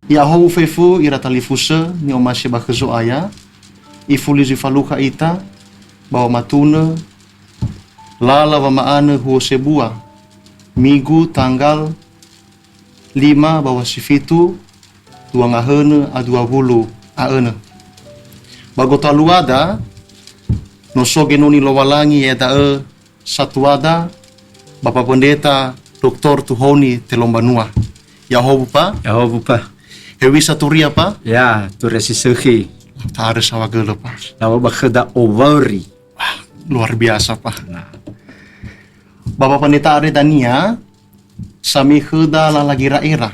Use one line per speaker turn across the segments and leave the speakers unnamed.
Yahovu fefu ira talifusa ni omasya bakezo aya ifulizi faluka ita bawa matuna lala wa maana huo sebua Minggu tanggal 5 bawa sifitu 2020 aena bagota luada no soge noni lowalangi eda satuada Bapak Pendeta Dr. Tuhoni Telombanua. Yahovu pa?
Yahovu pa.
Hewi saturia pa?
Ya, tu resi sehi.
Tare sawagelo pa.
Lawa bakeda overi.
Wah, luar biasa pa.
Nah,
Bapak Pendeta Are Dania sami heda lagi raira.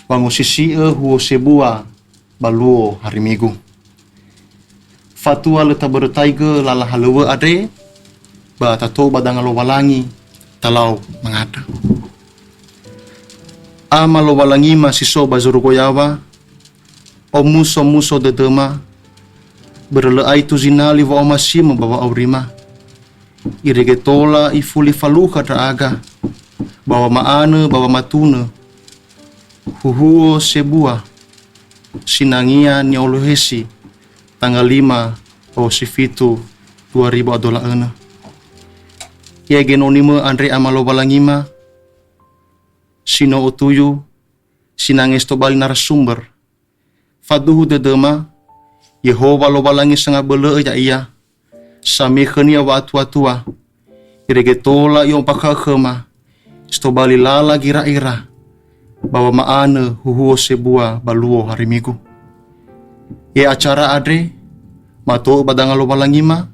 Wangu sisi huo sebua baluo hari Minggu. Fatua leta bertaiga lala halewa ade ba tato badang walangi talau mengada. Ama walangi masiso bazurugoyawa o muso dedema berleai tu zinali wa omasi membawa aurima iregetola ifuli faluka draaga bawa maana bawa matuna huhuo sebua sinangia ni olohesi tanggal 5 bawa sifitu 2000 Ye genonima Andre amalo balangima sino otuyu sinangis to bali narasumber faduhu dedema Yehova lo balangi sanga bele ya iya sami khania watu atua iregetola yung pakakhema sto bali lala gira-ira bawa maana huhuo sebua baluo hari Minggu. Ye acara adre mato badanga lo balangima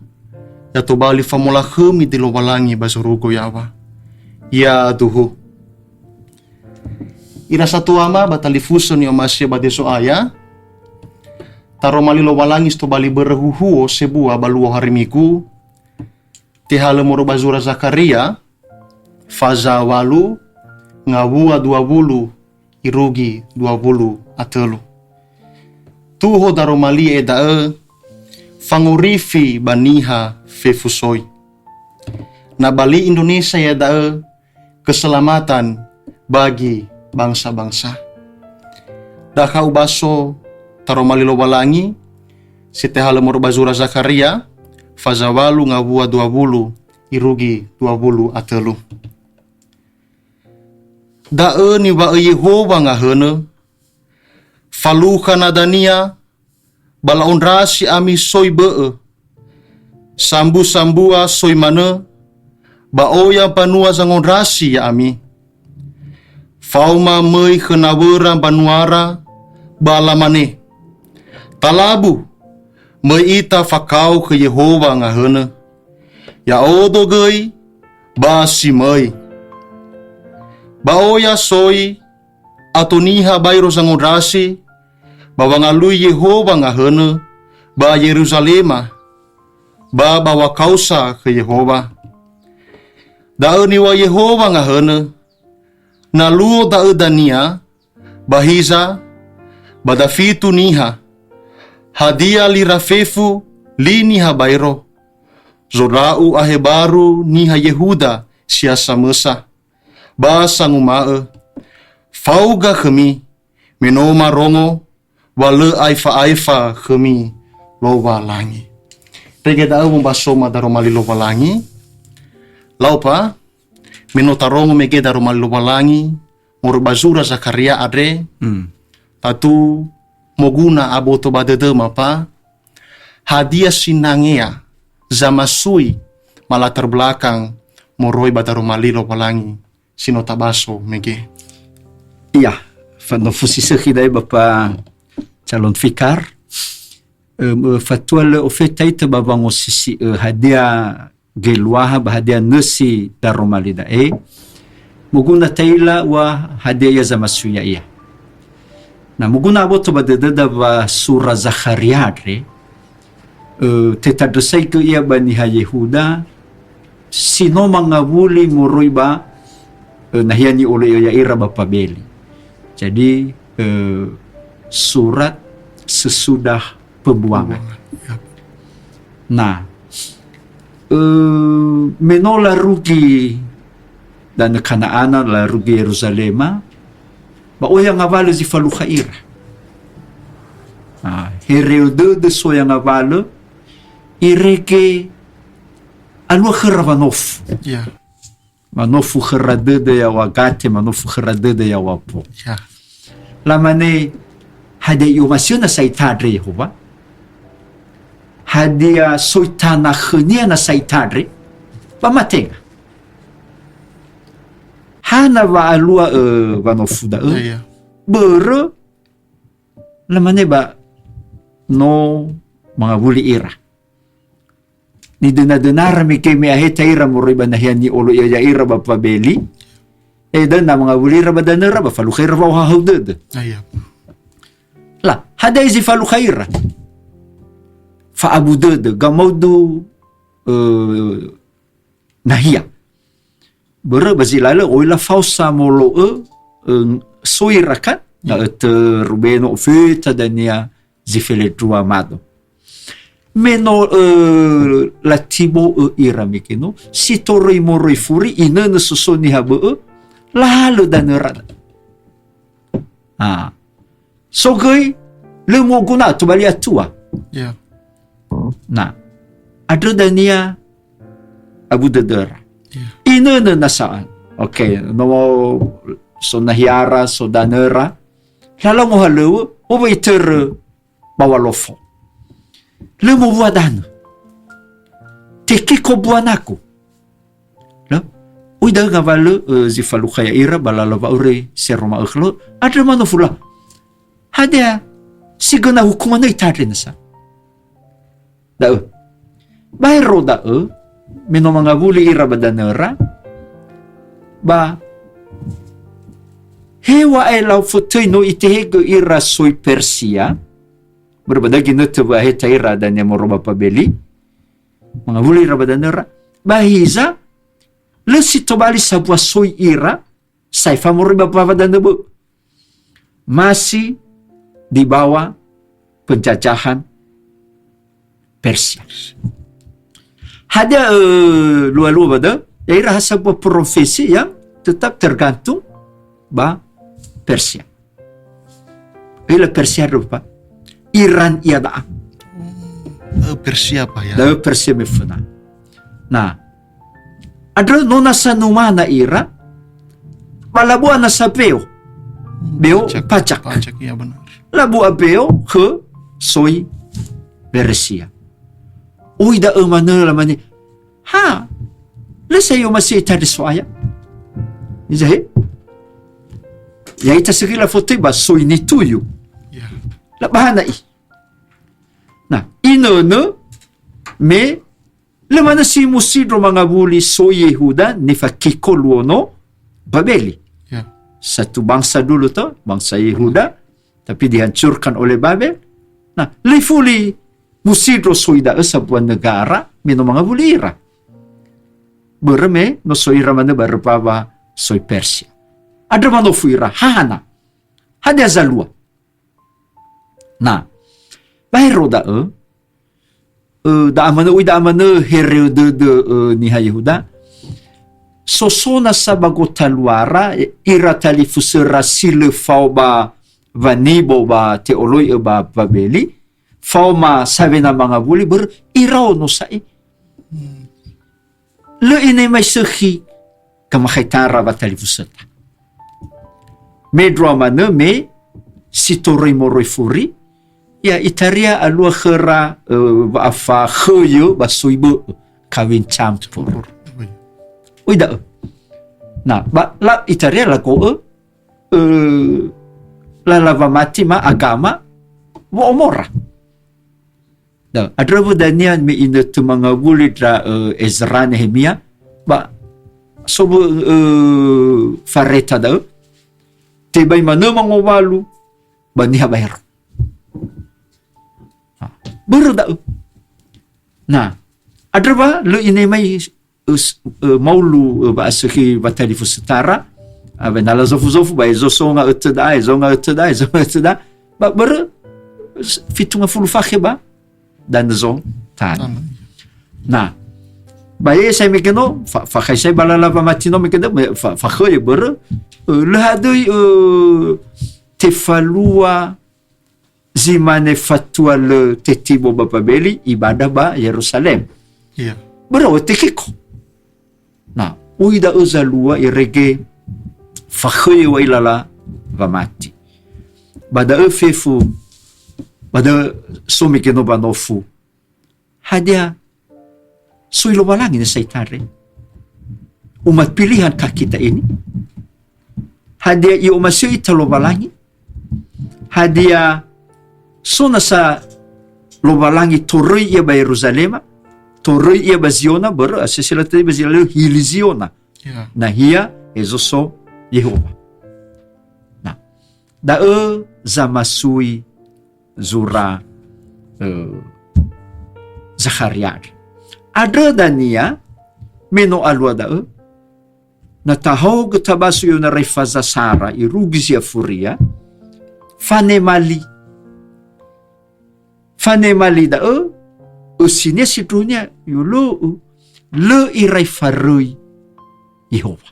ya to bali famula khemi di lo balangi bazurugo yawa ya duhu ira satu ama batalifuso ni omasya badeso aya taro mali lo balangi sto bali berhuhuo sebua baluo hari Minggu tihale moro bazura Zakaria faza walu ngawua 20 irugi 20 atelu tuho daro mali edae fangurifi baniha fefusoi. Na Bali Indonesia ya dae keselamatan bagi bangsa-bangsa. Daka ubaso taromalilo walangi sitehala moro bazura Zakaria fazawalu ngabua 20 irugi 20 atelu. Dae ni wa Yehova ngahene faluka nadania balaon rasi ami soy bee sambu-sambua soy mana baoya panua zangon rasi ya ami fauma mei kenawera banuara balamane talabu mei ita fakau ke Yehova ngahene ya odo gei basi mei baoya soy atoniha bairo zangon rasi bawangalui Yehova ngahene ba Yerusalema ba bawa kausa ke Yehova daeni wa Yehova ngahene naluo dae dania bahiza badafitu niha hadia lirafefu liniha bairo zodau ahebaru niha Yehuda siasa mesa ba sangumae fauga kemi menoma rongo wale aifa kemi lowa langi. Rege dao membasoma daro mali lowa langi. Laupa menotarongo mege daro mali lowa langi. Moro bazura Zakaria adre. Tatu moguna aboto badede mapa. Hadiah sinangea zamasui malatar belakang moroi badaro mali lowa langi. Sinotabaso mege.
iya, fanofusi sehi dai bapa calon fikar fatwa ofetaita babango sisi hadia gelwaha bahadia nasi daromalida muguna taila wa hadia ya zamasuya iya na muguna aboto badedada ba sura Zakaria dre tetadosai ke ia baniha Yehuda sino mangawuli moroi ba nahiani oleh ya ira bapa beli jadi surat sesudah pembuangan. Nah, menola rugi dan Kanaan la rugi Yerusalema Ba o yang avalo zi falukhaira. Hereu de so yang avalo ireke alua khira vanof.
Ya.
Manofu khira de ya wagate, manofu khira de ya wapo.
Ya.
Lamane hade yu masiona saitadre Yehova. Hadia soitana khnia na saitadre. Pamatenga. Hana va alua vanofu da
Ya.
bere lamane ba no mga buli ira. Ni denar mi ke mi aheta ira mo riba na hiyan ni olo iya ira ba pabeli. Dan na mga buli ira ba danera ba falu khaira ba hahudud.
Ya.
La hada izi falu khaira. Fa abudud gamaudu nahia. Bere bazilala oila fausa molo soirakan na rubeno feta dania zifele dua amado. Meno la tibo ira mikino si toroi moroi furi ina na susoni habe lalo danera. So gay le mo guna to bali atua.
Ya.
Na ada dania abu dadera. Ina na nasaan. Okay, no so nahiara so danera. Lalo mo halu o waiter bawalofo. Le mo buadan. Teki ko buanaku. La, uida ngavalu zi falu khaya ira balala vaure seroma ukhlo. Ada mano fula. Hada sigana hukuman no itadre nasa. Da. Bayro da meno mga buli ira badanera. Ba hewa ay lau futay no itihego ira soy Persia. Berbeda gina tuba heta ira dan yang moroba pabeli. Mga buli ira badanera. Bahiza lesi tobali sabwa soy ira saifa moriba pavadanebo. Masih di bawah penjajahan Persia. Ada lua-lua pada daerah sebuah profesi yang tetap tergantung ba Persia. Bila Persia rupa Iran ia dah.
Persia apa ya?
Dah Persia mefuna. Nah, ada nona sanumana Iran, malabu nasa beo pajak.
Pajak ya benar.
Labu abeo ke soy Persia. Uida mana lamani. Ha. Lesayo masih tadi soaya. Izahe. Ya ita segila foto ba soy ni tuyo.
Ya.
La bahana i. Nah, inono me lamana si musidro mga buli soy Yehuda ni fakikoluono Babeli.
Ya.
Satu bangsa dulu tuh, bangsa Yehuda, tapi dihancurkan oleh Babel. Nah, lefuli musidro soida sebuah negara mino mga bulira. Bereme no soira mana berpaba soy Persia. Ada mano fuira hana. Hada zalua. Nah, bayro da da amana hereu de ni Yehuda. Sosona sabago taluara ira talifusera sile fauba vanibo ba teoloi ba Babeli. Fauma sabi na mga buli ber iraw no sai. Le ine may sehi kamakhaitara ba talifuseta. Medro amana me sitoroi moroi furi ya itaria alua khera ba afa khoyo ba suibu kawin campur. Uida. Nah, ba la itaria la ko la lava mati ma agama wa omora. Nah, adrabu danian me ina tu mga bulidra Ezra Nehemia ba sobo fareta da tebay mana mangowalu ba niya bayar. Berda. Nah, adraba lu ine may maulu ba asaki batali fusitara abenala zofu ba ezosonga utda ba ber fitunga fulu fakhe ba dan zon tan. Nah, Baye sai mekeno fa khai sai balala va matino mekeno fa khoye ber le hadoi te falua zimane fatua le tetibo bapabeli ibadah ba Yerusalem.
Ya.
Bro te kiko. Na uida uzalua irege fa khoye wa ilala va mati. Bada fefu bada so mekeno banofu. Hadia so ilobalangin na saitare. Umat pilihan ka kita ini. Hadia i umasyo italobalangin. Hadia so nasa lobalangi toroi ia ba Yerusalema, toroi ia ba Ziona, baru asesila tadi ba hili Ziona.
Ya.
Na hia ezoso Yehova. Nah, dae zamasui zura Zakaria. Ada dania meno alwa dae na taho getabasu yona refaza Sara irugizia furia fanemali dae usinya sidrunya yulu le irai farui Yehova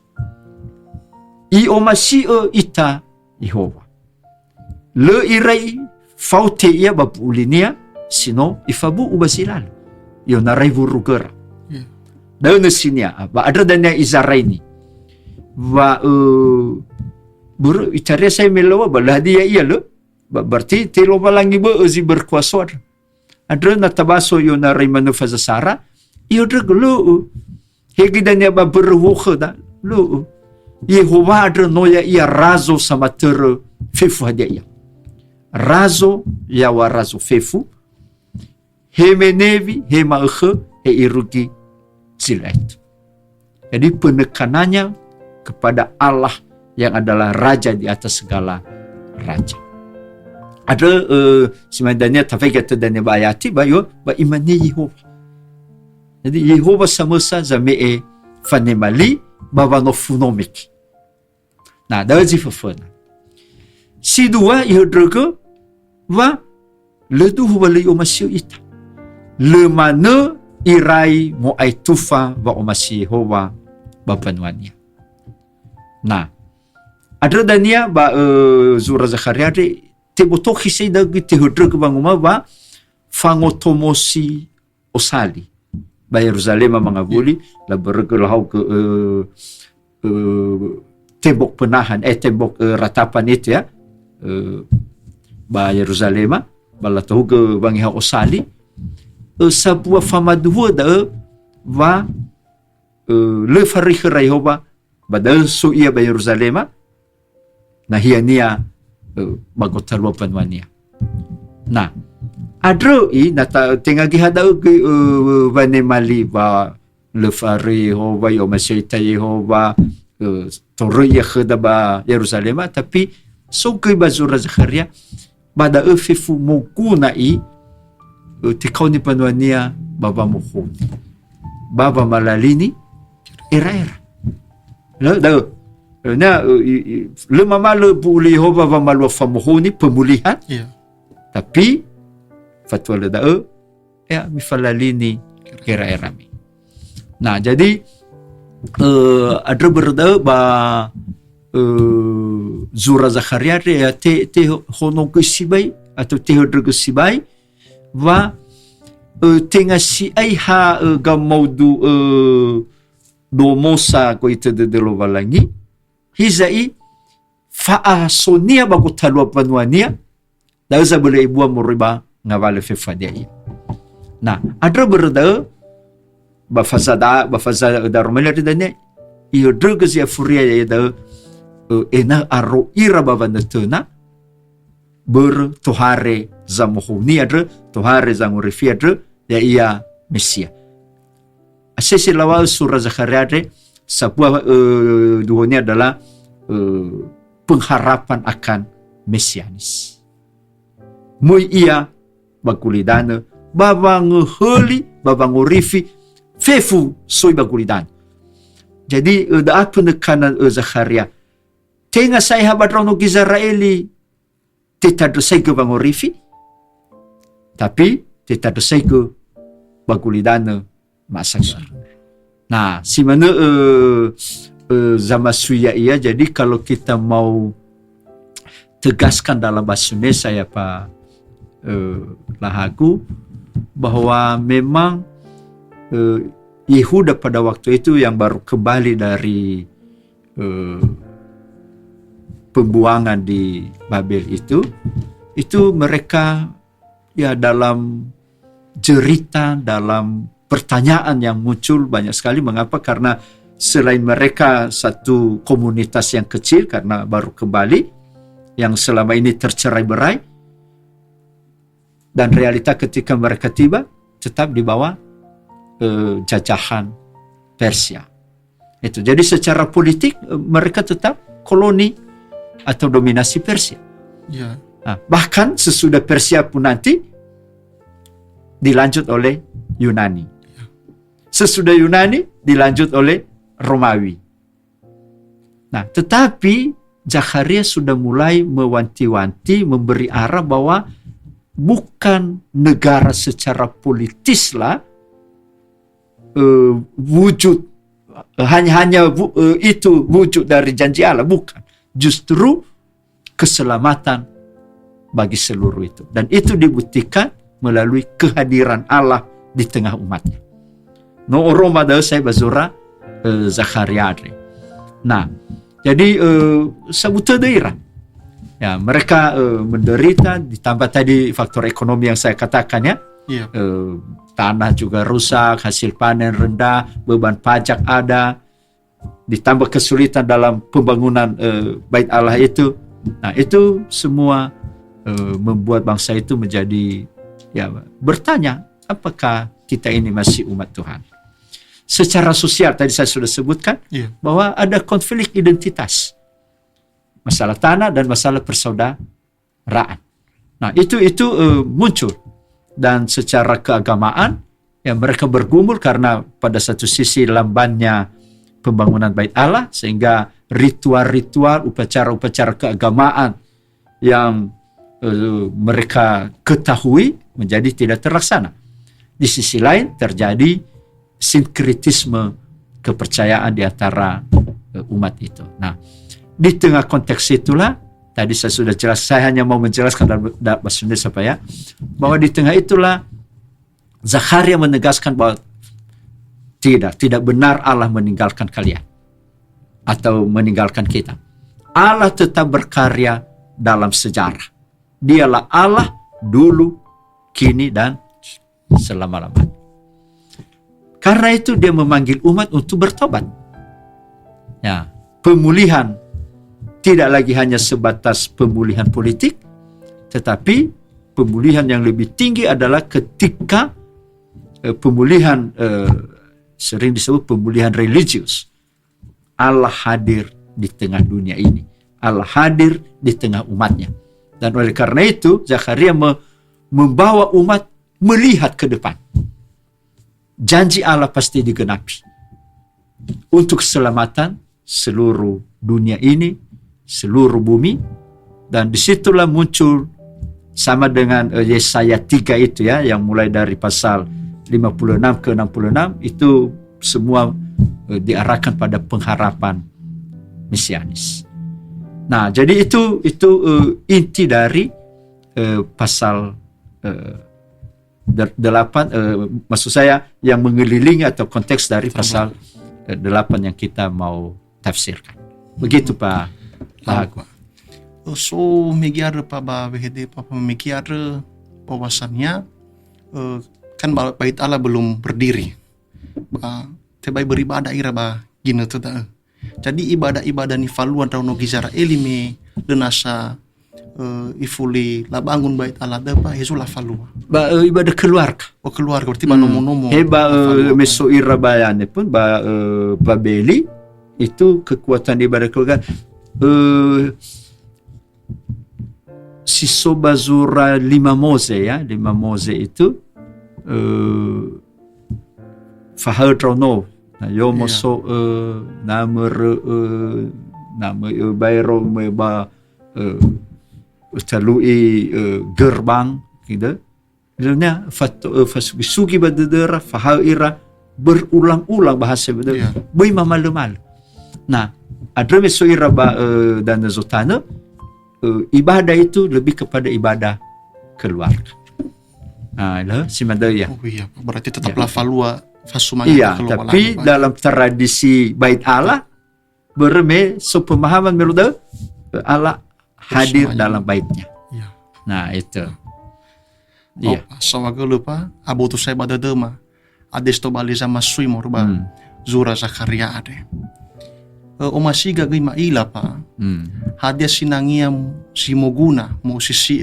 i omasi ita Yehova le irai faute ia bapulinia sino ifabu ubasilalu yona rai vurugera
Ya.
daun sinia ba ada dania izaraini va buru itaria sai melawa baladi ya iya lo berarti telo balangi ba uzi berkuasa ada na tabaso yona rai manufaza Sara iyo drglo hegi dania ba berwoche da lo Yehova ada noya ia razo sama ter fefu hadia ia razo ya wa razo fefu hemenevi hema irugi zilat. Jadi penekanannya kepada Allah yang adalah raja di atas segala raja. Ada sebenarnya tafaikat dan bayati bayo ba imani Yehova. Jadi Yehova samasa zamee fanemali bavano funomik. Nah, dari fafana. Si dua ihodrogo va ledu wali omasio ita. Le mana irai mo ai tufa wa omasi Yehova bapanuania. Nah, ada dania ba zura Zakaria te botoki sei dagi te hodrog banguma ba fangotomosi osali ba Yerusalem mga buli la bergel hau ke tembok penahan tembok ratapan itu ya ba Yerusalem bala tahu ke bangi hau osali sebuah famadua da va le farikh Yehova badal so ia ba Yerusalem na hiania bagotalwa panwania. Nah, adro i nata tenga gihada ke vanemali ba le farikh Yehova yo masyaita Yehova toro ia khada ba Yerusalem tapi so ke bazura Zakaria bada fefu mokuna i tikau ni panuania baba mukhuni baba malalini era la da na le mama le buli Yehova va malwa famuhuni pemulihan
Ya.
tapi fatwa le da ya mifalalini era mi. Nah, jadi ada berda ba zura Zakaria ya te hono kesibai atau te hodro kesibai va tenga si ai ha gamaudu do mosa ko ite de lo valangi hizai fa sonia bago talwa panuania dauza bole ibu moriba ngavale fefadia. Nah, ada berda bafazada da romela dane iyo drugzi afuria ya da ena aro ira bavanatuna ber tohare zamohuni adre tohare zangurifi adre ya ia Mesia. Asesi lawal surah Zakaria sebuah dunia adalah pengharapan akan Mesianis. Mui ia bakulidana babang heli babang urifi fefu soi bakulidan. Jadi da penekanan Zakaria tenga saya habatrono Israeli tetadresai ke bangorifi tapi tetadresai ke bagulidana masagar. Nah, si mana Zamasuya ia, jadi kalau kita mau tegaskan dalam bahasa Indonesia ya Pak Lahagu, bahwa memang Yehuda pada waktu itu yang baru kembali dari pembuangan di Babel itu mereka ya dalam cerita, dalam pertanyaan yang muncul banyak sekali. Mengapa? Karena selain mereka satu komunitas yang kecil karena baru kembali, yang selama ini tercerai-berai, dan realita ketika mereka tiba tetap di bawah jajahan Persia. Itu. Jadi secara politik mereka tetap koloni atau dominasi Persia.
Ya.
Nah, bahkan sesudah Persia pun nanti dilanjut oleh Yunani. Sesudah Yunani dilanjut oleh Romawi. Nah, tetapi Zakharia sudah mulai mewanti-wanti, memberi arah bahwa bukan negara secara politislah wujud hanya itu wujud dari janji Allah, bukan. Justru keselamatan bagi seluruh itu, dan itu dibuktikan melalui kehadiran Allah di tengah umatnya. No Roma dah saya bazura Zakharia. Nah, jadi sebutan daerah ya, mereka menderita, ditambah tadi faktor ekonomi yang saya katakan ya.
Iya.
Tanah juga rusak, hasil panen rendah, beban pajak ada, ditambah kesulitan dalam pembangunan bait Allah itu. Nah, itu semua membuat bangsa itu menjadi ya bertanya, apakah kita ini masih umat Tuhan? Secara sosial tadi saya sudah sebutkan bahwa ada konflik identitas, masalah tanah dan masalah persaudaraan. Nah, itu muncul. Dan secara keagamaan ya mereka bergumul karena pada satu sisi lambannya pembangunan bait Allah, sehingga ritual-ritual, upacara-upacara keagamaan yang mereka ketahui menjadi tidak terlaksana. Di sisi lain terjadi sinkretisme kepercayaan di antara umat itu. Nah, di tengah konteks itulah tadi saya sudah jelas, saya hanya mau menjelaskan dalam bahasa Indonesia Pak ya, bahwa di tengah itulah Zakharia menegaskan bahwa tidak benar Allah meninggalkan kalian atau meninggalkan kita. Allah tetap berkarya dalam sejarah. Dialah Allah dulu, kini, dan selama-lamanya. Karena itu dia memanggil umat untuk bertobat. Ya, pemulihan tidak lagi hanya sebatas pemulihan politik, tetapi pemulihan yang lebih tinggi adalah ketika pemulihan sering disebut pemulihan religius. Allah hadir di tengah dunia ini. Allah hadir di tengah umatnya. Dan oleh karena itu, Zakharia membawa umat melihat ke depan. Janji Allah pasti digenapi untuk keselamatan seluruh dunia ini, seluruh bumi. Dan disitulah muncul sama dengan Yesaya 3 itu ya, yang mulai dari pasal 56 ke 66 itu semua diarahkan pada pengharapan mesianis. Nah, jadi itu inti dari pasal 8, maksud saya yang mengelilingi atau konteks dari pasal 8 yang kita mau tafsirkan. Begitu Pak Lahagu.
So megiara pa ba behede pa megiara bahwasannya kan bait Allah belum berdiri. Tebai beribadah ira ba gina tu ta. Jadi ibadah-ibadah ni faluan tau no gizara elime denasa ifuli la bangun bait Allah da pa Yesus la falua.
Ba ibadah keluarga.
Oh keluarga berarti ba nomo-nomo.
Heba meso irabayane pun ba Babeli itu kekuatan ibadah keluarga. Sisoba Zura 5 Mose ya, 5 Mose itu Fahadrano yo moso nama bayro meba talui gerbang gitu. Sebenarnya fasugi badedera fahaira berulang-ulang bahasa betul.
Ya.
Boy mamalu-malu. Nah, ada mesoira ba dan zotana ibadah itu lebih kepada ibadah keluarga. Lah si madaya.
Oh iya, berarti tetap
Ya.
lafalua fasumanya
Iya, tapi dalam tradisi Bait Allah berme sepemahaman meruda Allah hadir
Bersemayam.
dalam baitnya.
Iya.
Nah, itu.
Oh,
Iya.
sama gue lupa. Abu tu saya pada dema. Ades to bali sama sui morba. Zura Zakaria ade. Oma siga gai maila pa. Hadia sinangiam si moguna mo sisi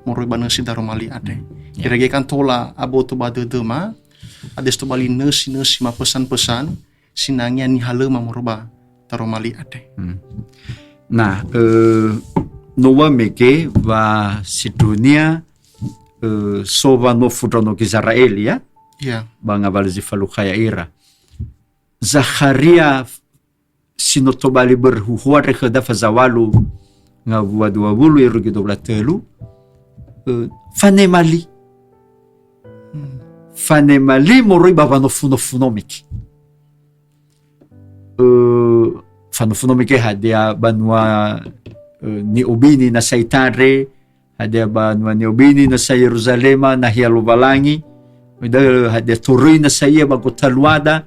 moroi bana si daromali ade. Kira kan tola abu tu pada dema. Ades to bali nasi ma pesan-pesan sinangia ni halema morba daromali ade.
Nah, noa meke va si dunia sova no fudrono ki Israel ya.
Iya.
Banga balizi falukaya ira. Zakaria sinotobali berhuhuar rekada fazawalu nga vua 20 irugi 12 fanemali fanemali moroi bava no funo miki fano miki hadia banwa ni ubini na saitare hadia banwa ni ubini na sa Yerusalema na hialuvalangi hadia turui na sa iya bagotaluada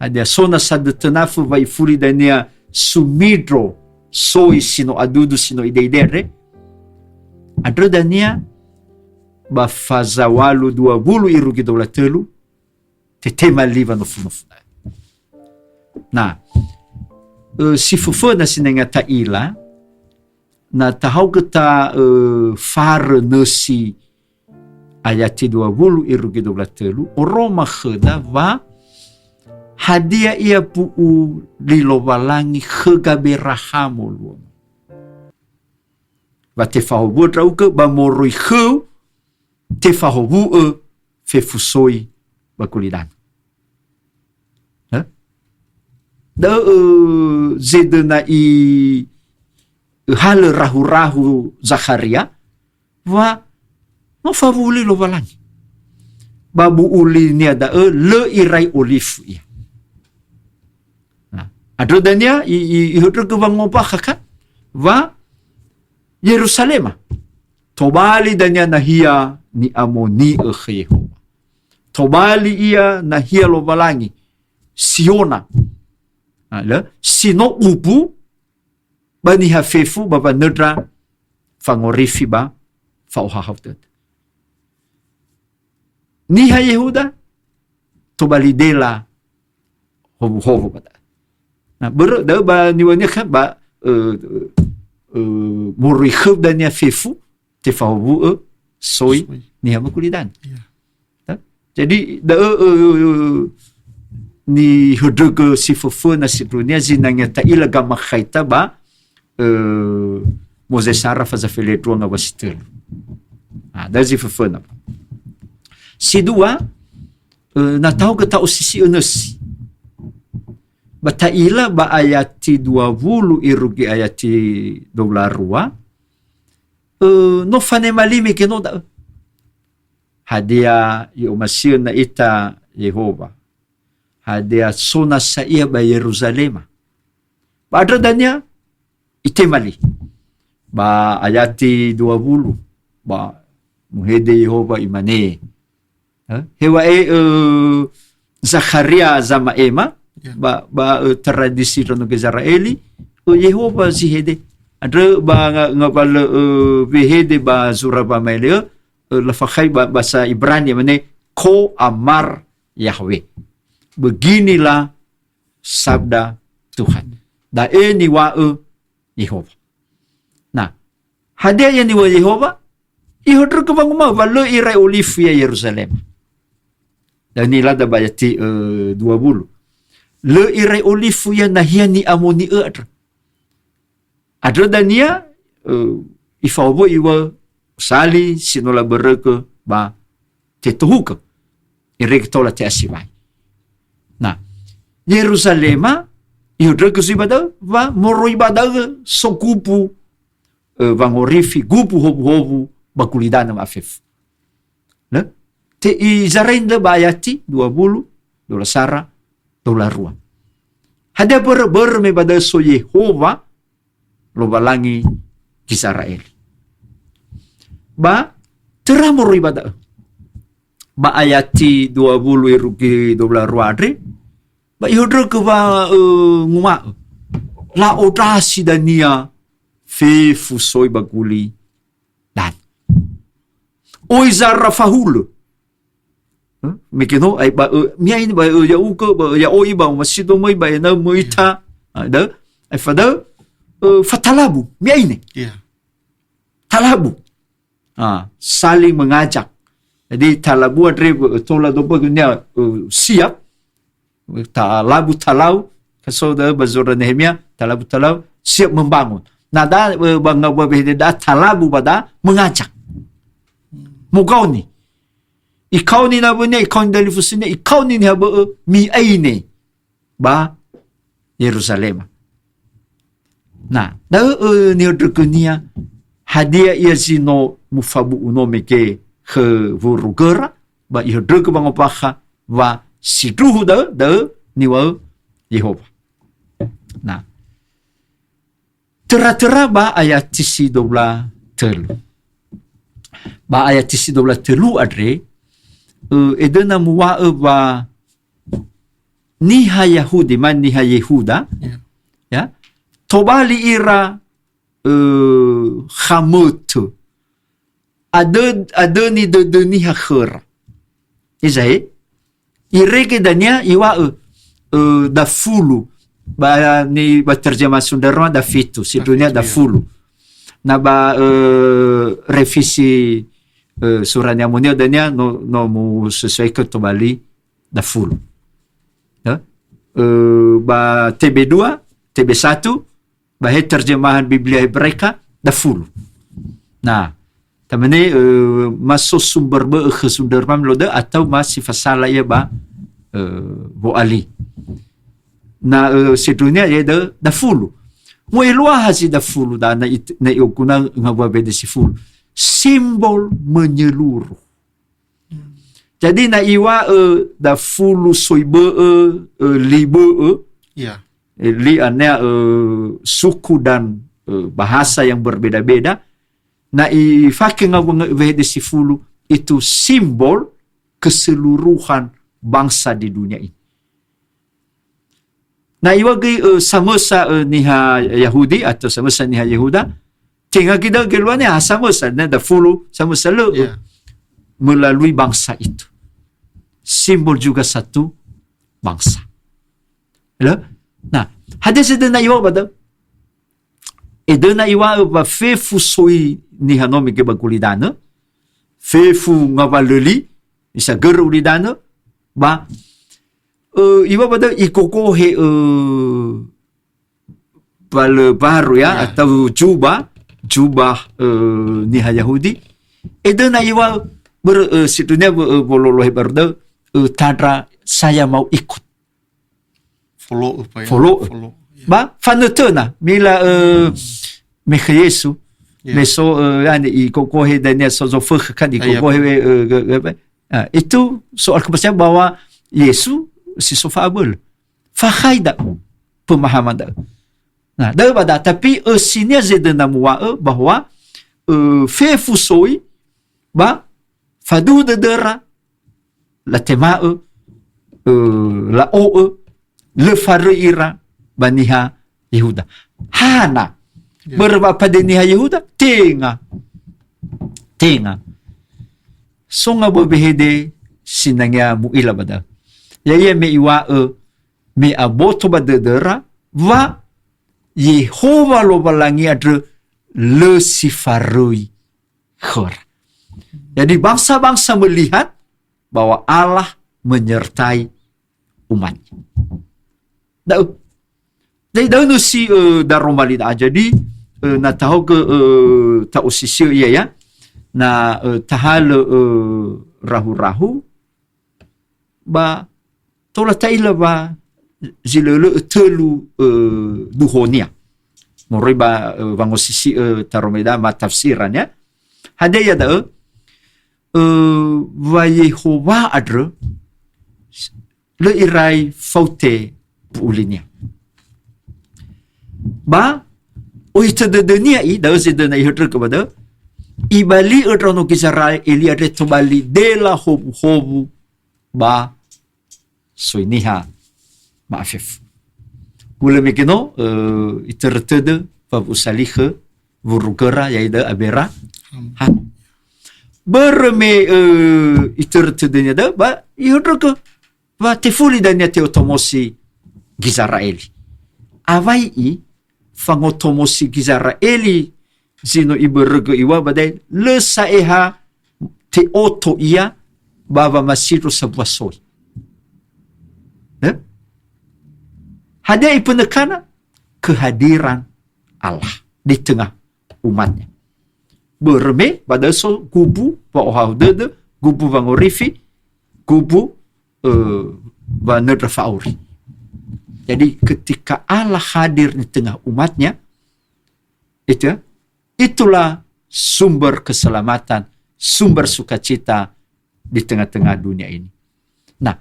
hadia sona sa detanafu vai furi dania sumidro soi sino adudu sino ideidere adro dania ba fazawalu 20 irugi 12 tetema liva no funo. Nah, si fufana sinenga taila na tahau kita far nasi ayat 20 irugi 12 oroma kheda va hadia ia puu lilovalangi khegaberahamu luom va te fahobu trauke ba moroi khu te fahobu fefusoi bakulidan da zedena i hal rahu-rahu Zakaria va no favuli lo valangi babu uli ni ada le irai olifu ya adro dania i hodro ke vangopa kaka va Yerusalema tobali dania nahia ni amoni Yehova tobali ia nahia lo valangi Siona sino upu bani hafefu baba nedra fangorifi ba fauhahautet niha Yehuda tobalidela hobu bada na ber da ba niwanya kan ba muri khub dan ya fefu te fahobu soi niha makulidan. Jadi da ni hodog si fofu na si dunia zinangnya ta ilaga makhaita ba Moses Sarah faza feletro nga basitel. Da si fofu na. Si dua na tahu ke ta usisi unes. Bata ila ba ayati 20 irugi ayati 22 no fane malimi ke no da hadia yo masir na ita Yehova hadia sona sa iya ba Yerusalema ba adradanya itemali ba ayati 20 ba muhede Yehova imane hewa Zakaria zama ema ba tradisi rono ke Israeli Yehova zihede adra ba ngabal vehede ba zuraba mele la fakhai bahasa Ibrani mane ko amar Yahweh beginilah sabda Tuhan da ni wa Yehova nah hadia yang ni wa Yehova ihodro ke banguma ba le irai olif ya Yerusalem dan inilah da bayati 20 le irai olif ya nahia ni amoni adra dania ifaubo iwa sali sinola bereke ba tetuhuka irektola te asivai nah Yerusalema ihodra ke sibada va moro ibada sokupu vangorifi gupu hobu bakulidana mafef te izarain da bayati 20 dola sara, dola rua. Hadia ber me pada so Yehova lo balangi Israel. Ba teramur ibadah. Ba ayati 20 iruki 12 ruadre. Ba yodro ke ba nguma. La odrasi dania fe fusoi baguli dan. Oi zarra fahul. Mekino ai ba mia ini ba ya uko ba ya oi ba masido moi ba na moita. Da ai fada fatalabu mia ini.
Yeah.
Talabu. Saling mengajak. Jadi talabu adre tola dobo dunia siap. Talabu talau kasoda bazura Nehemia talabu talau siap membangun. Nada bangga berbeda talabu pada mengajak. Mugau ni. Ikau ni nabune ikau ni dari fusine ikau ni haba mi aine ba Yerusalem. Nah, da ni odrukunia hadia yazino mufabu uno meke ke vurugera ba ihdruk bangopakha wa sidruhu da niwa Yehova. Nah, tera-tera ba ayat tisi dobla telu. Ba ayat tisi dobla telu adre edena muwa ba niha Yahudi man niha Yehuda ya tobali ira khamut ada ni de niha khara izai irege dania iwa da fulu ba ni ba terjemah Sundarma da fitu situnya da fulu na ba revisi suranya munia dania no mu sesuai ke tobali da fulu ya ba TB2 TB1 ba terjemahan Biblia Hebraika da fulu. Nah tamane masuk sumber be ke Sundarma loda atau masih fasala ya ba bo ali. Na situnya ya da fulu. Mo ilua hazi da fulu da na yokuna ngabwa bede si fulu. Simbol menyeluruh. Jadi na iwa da fulu soibe libe
Yeah.
li anya suku dan bahasa yang berbeda-beda. Na ifake ngabwa bede si fulu itu simbol keseluruhan bangsa di dunia ini. Na iwagi samosa niha Yahudi atau samosa niha Yehuda tinggal kita keluarnya samosa da fulu samosa lo melalui bangsa itu. Simbol juga satu bangsa. Nah, hadis itu na iwa pada edena iwa ba fefu soi niha nomi ke bakulidana fefu ngavaleli isa geru lidana ba iwa pada ikoko he baru ya atau jubah niha Yahudi edena iwa situnya bololoh berda tadra saya mau ikut
Follow apa ya?
follow.
Yeah.
Ba fanutuna mila mekh Yesu meso yani ikoko he dania sozo fakh kan ikoko he itu soal kepercayaan bahwa Yesus si sofabel fakhaida pemahaman dah. Nah, daripada tapi sini zedena muwa bahwa fefusoi ba fadu dera la tema la o le fareira baniha Yehuda hana berapa pada niha Yehuda tenga songa berbehede sinangya muila bada ya me iwa me aboto badera va Yehova lo balangi adre le sifarui khor. Jadi bangsa-bangsa melihat bahwa Allah menyertai umatnya. Jadi dah si daromalida jadi na tahu ke tahu sisi ya na tahal rahu ba tola taila ba zilele telu duhonia moriba vangosisi taromeda ma tafsirannya hada ya da va Yehova adre le irai faute puulinia. Ba oi tedenia I da sedena ihutru kepada ibali utrono kisara eli ade tobali dela hobu ba soiniha maafif. Ula mekino itertede pa usalihe vurukera yaida abera ha berme itertedenya da ba ihutru ke ba tefuli danya te otomosi Gizraeli. Avai I fangotomosi Gizraeli zino iberege iwa badai le saeha te oto ia baba masiru sebuah soi. Hadia ipenekana kehadiran Allah di tengah umatnya. Berme pada so kubu pa ohau dede, kubu vangorifi, kubu vanedrafauri. Jadi ketika Allah hadir di tengah umatnya, itulah sumber keselamatan, sumber sukacita di tengah-tengah dunia ini. Nah,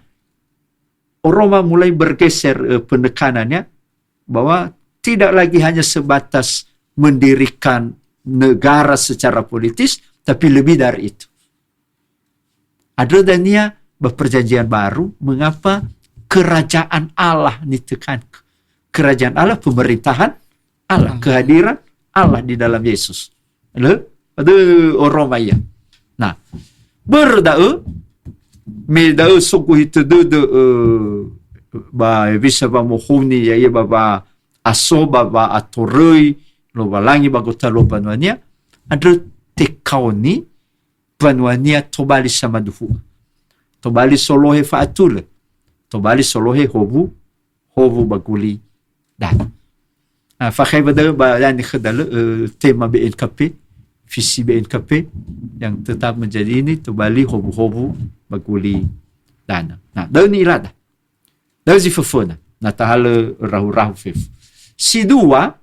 Roma mulai bergeser penekanannya bahwa tidak lagi hanya sebatas mendirikan negara secara politis, tapi lebih dari itu. Ada dania berperjanjian baru, mengapa kerajaan Allah ditekan. Kerajaan Allah, pemerintahan Allah, kehadiran Allah di dalam Yesus. Ada orang maya. Nah, berdau medau suku itu ba bisa ba mohuni ya ba asoba ba atoroi lo balangi ba gota lo banwania ada tekauni banwania tobali sama duhu. Tobali solohe faatul. Tobali solohe hobu baguli dan fakhay bada ba yani khadal tema BNKP visi BNKP yang tetap menjadi ini Tobali hobu baguli dana. Nah, daun irada. Daun zifafona. Na tahala rahu fif. Si dua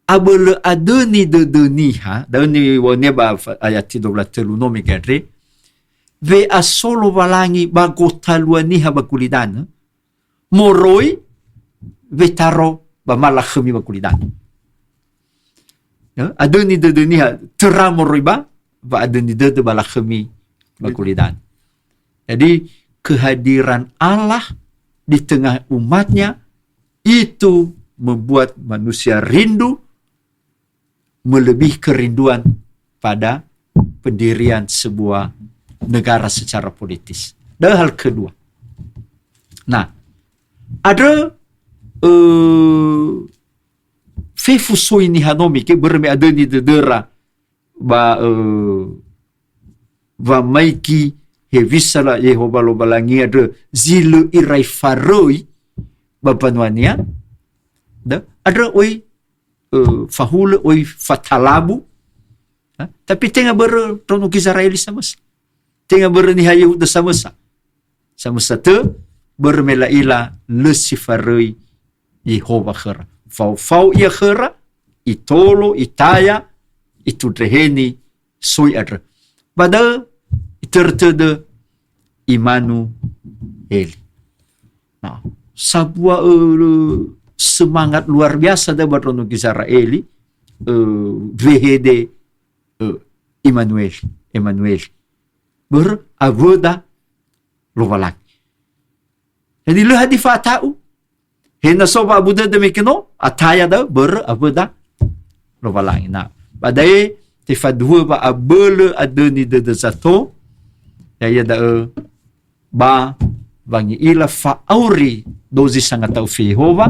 abele adoni de doniha, daun ni woneba ayat 13 no megadre ve asolo balangi bagotaluaniha bakulidana moroi vetaro bamalakhmi bakulidana. Adoni de doniha teramoroi ba adoni de balakhmi bakulidan. Jadi kehadiran Allah di tengah umatnya itu membuat manusia rindu melebihi kerinduan pada pendirian sebuah negara secara politis. Dan hal kedua. Nah, ada fefuso ini hanomi ke berme ada ni dedera ba maiki he visala Yehova lo balangi ada zilu irai faroi ba panwania da ada oi fahul oi fatalabu tapi tengah ber tono Israeli sama tengah ber ni hayu da sama te bermelaila le sifaroi Yehova khara fau ia khara itolo itaya itu dreheni soi adra pada tertede imanu eli. Nah, sebuah semangat luar biasa da barono Israeli VHD Emmanuel beravoda lovalak. Jadi le hadi fatau hena soba buda de mekino ataya da beravoda lovalak. Nah, badai tifadua ba abele adeni de zato ya da ba bangi ila faauri dozi sangat tau fi Yehova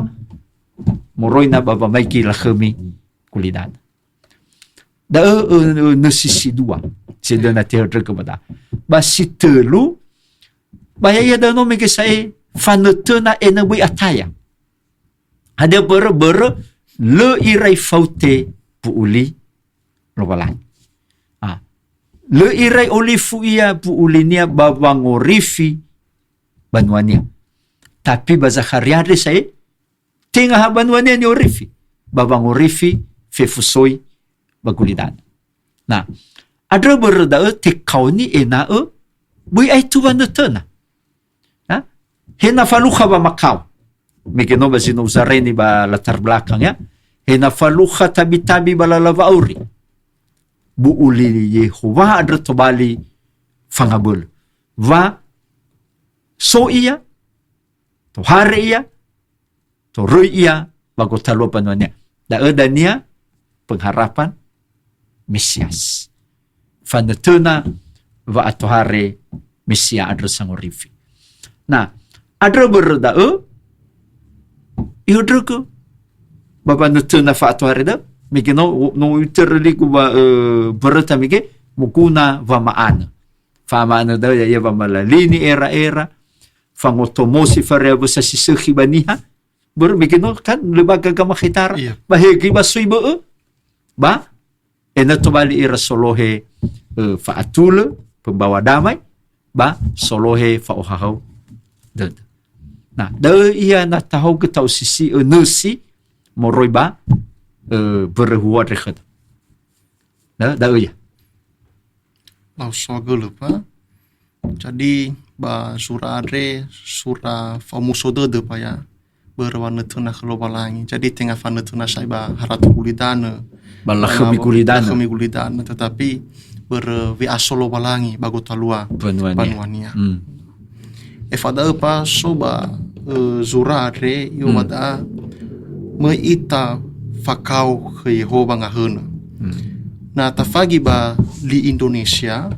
moroina baba maiki la khami kulidan da nesisi dua sedana teatre kepada basi telu bahaya da no meke sai fanetena enawi ataya ada ber le irai faute puuli lobalan le irai olifu ia bu ulinia babangorifi banwania. Tapi bazakharia de sai tengah banwania ni orifi babangorifi fefusoi bagulidan. Nah, ada berda te kauni ena bui ai tu vanetena. Ha? Hena faluha ba Macau. Mekeno ba sino usareni ba latar belakang ya. Hena faluha tabi-tabi ba lalavauri. Bu uli Yehova adra tobali fangabul. Va so iya, to hari iya, to rui iya, bago talo panuanya. Daedania pengharapan Mesias. Fanetuna va atohare Mesia adra sangorifi. Nah, adra berdao ihodroko baba netuna fa atohare da migeno no uterli ku ba berta mige mukuna va maana. Fa maana da ya va malalini era fangotomosi farebo sa sisuhi baniha ber migeno kan lebaga gamakitara bahegi basui ba enato bali ira solohe fa'atul pembawa damai ba solohe fa'ohahau dad. Nah, da ia na tahu ke tau sisi nusi moroi ba berhuat rekat. Da ia.
Lau soga lupa. Jadi ba surare sura famuso de pa ya berwarna tuna kelobalangi. Jadi tengah fana tuna sai ba haratu kulidana.
Balakh
migulidana tetapi wi asolo balangi bago talua panuania. Efada pa soba zurare yo bada meita fakau ke Yehova ngahuna. Nah tafagi ba di Indonesia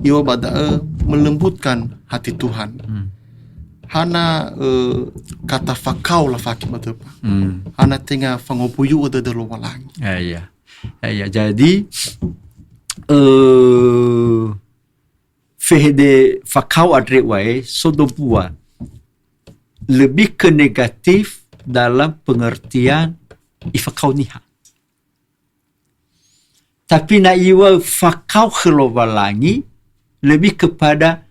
yo bada melembutkan hati Tuhan. Hana kata fakau lah fakir betul. Hana tengah fangopuyu ada dalam walangi.
Ya. Jadi fehde fakau adre wae sodopua lebih ke negatif dalam pengertian ifakau niha. Tapi na iwa fakau kelobalangi lebih kepada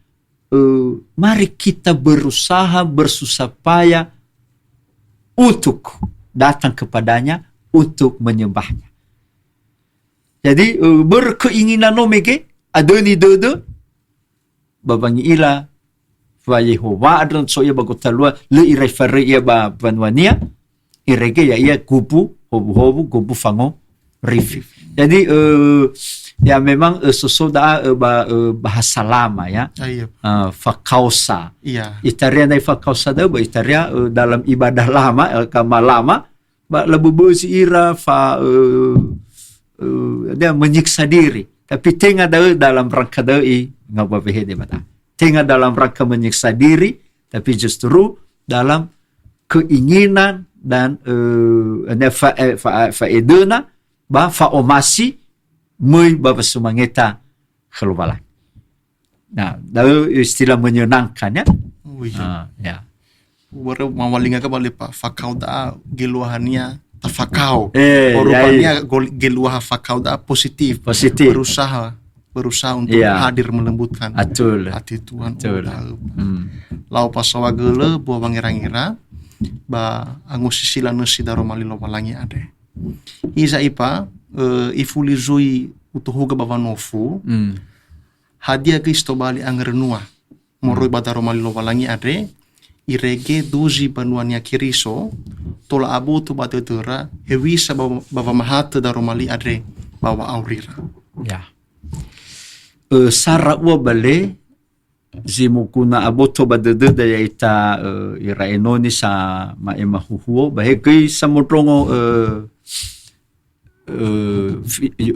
mari kita berusaha bersusah payah untuk datang kepadanya, untuk menyembahnya. Jadi berkeinginan nomege adoni dodo babangi ila va Yehova adon so ia bagotalua le irefere ia ba vanwania irege ya ia kupu hobu kupu fango rifi. Jadi ya memang sesudah bahasa lama ya. Fakausa.
Iya.
Itaria na fakausa da ba itaria dalam ibadah lama kama lama ba lebubusi ira fa dia menyiksa diri. Tapi tengah dalam rangka dai ngababehede bata. Tengah dalam rangka menyiksa diri tapi justru dalam keinginan dan faedena ba faomasi muy bapa sumangeta kelubalan. Nah, lalu istilah menyenangkan ya. Ya.
Baru mawalinga ka bali pa fakau da geluahannya tafakau.
Rupanya
geluah fakau da positif. Berusaha untuk hadir melembutkan hati Tuhan. Lau pasawa gele buah bangira-ngira ba angus sila nasi daro malilo balangi ade. Iza ipa ifulizui utuhuga bavanofu hadia Kristo bali angrenua moroi badaro malilo balangi ade irege dozi banuania kiriso tola abutu batedera hewisa bava mahata daro mali ade bawa aurira.
Ya. Sara ua bale zimukuna aboto badede daya ita ira enoni sa maema huhuo bahegi samudrongo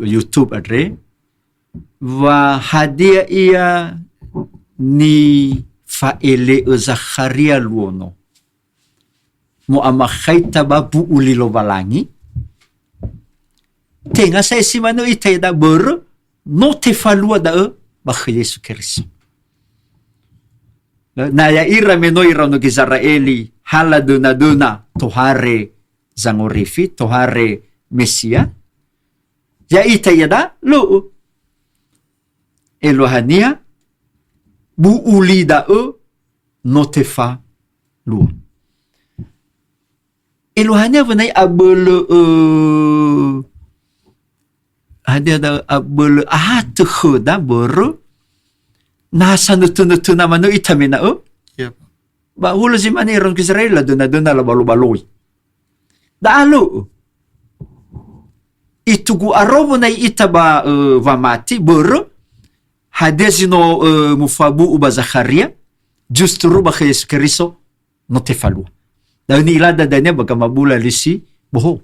YouTube adre va hadia ia ni faele Zakharia luono mo amakhaita babu ulilo balangi tenga sa simano itaida ber no te falua da ba Yesu Kristo na ya ira meno ira no Israeli hala duna tohare zangorifi tohare Mesia ya ita yada lo elohania bu ulida no te fa lu elohania venai abele ada abele te khoda ber nasa nutu-nutu naman no itami na
Yep.
ba hulo si maniron ki Israel doon na balo-baloy. Daalo. Itugu arobo na itaba vamati boro hadezino mufabu uba Zakaria justru ba Yesu Kristo no tefalua. Dan ilada danya baga mabula lisi bohong.